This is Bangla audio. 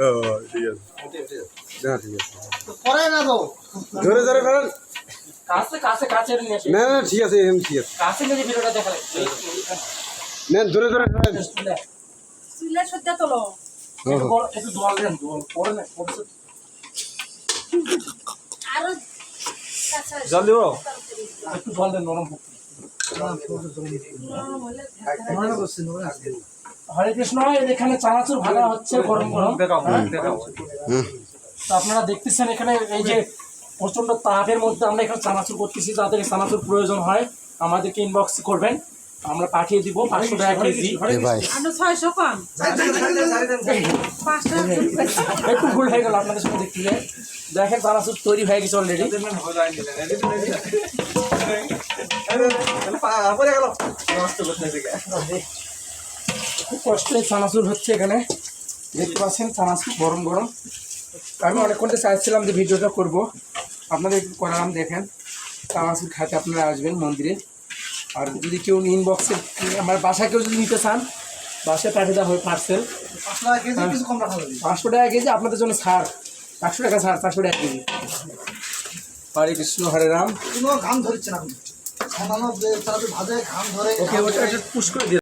ও ঠিক আছে, না ঠিক আছে, পরে না তো ধরে ধরে করেন। কাছে কাছে কাছে নিয়ে আসি, না না ঠিক আছে, এরকম ঠিক আছে, কাছে নিয়ে ভিডিওটা দেখালে নেন ধরে ধরে করেন। চুলের সজ্জা তোলো। একটু জল দেন, জল পরে না আরো কাছে জল দিব, একটু জল দেন নরম হোক। হরে কৃষ্ণ, এখানে চানাচুর ভাজা হচ্ছে গরম গরম। তো আপনারা দেখতেছেন এখানে এই যে প্রচন্ড তাপের মধ্যে আমরা এখানে চানাচুর করতেছি। যাদের চানাচুর প্রয়োজন হয় আমাদেরকে ইনবক্স করবেন, আমরা পাঠিয়ে দিব 500 টাকা কেজি। আনো 600 কম 5 টাকা একটু ভুল হয়ে গেল আপনাদের সঙ্গে দেখতে গিয়ে। দেখেন চানাচুর তৈরি হয়ে গেছে অলরেডি। খুব কষ্টে চানাচুর হচ্ছে এখানে, দেখতে পাচ্ছেন চানাচুর গরম গরম। আমি অনেকক্ষণ চাইছিলাম যে ভিডিওটা করব, আপনাদের একটু করালাম। দেখেন চানাচুর খাতে আপনারা আসবেন মন্দিরে। আর যদি কেউ ইনবক্সে আমার বাসায় কেউ যদি নিতে চান, বাসায় পাঠিয়ে দেওয়া হয় পার্সেল। 500 টাকা কেজি আপনাদের জন্য ছাড়, 100 টাকা ছাড়, 400 টাকা কেজি। হরে কৃষ্ণ হরে রাম। কোনো ঘাম ধরছে না, সামান্য ভাজে ঘাম ধরে। ওকে, ওটা একটু পুশ করে দিন।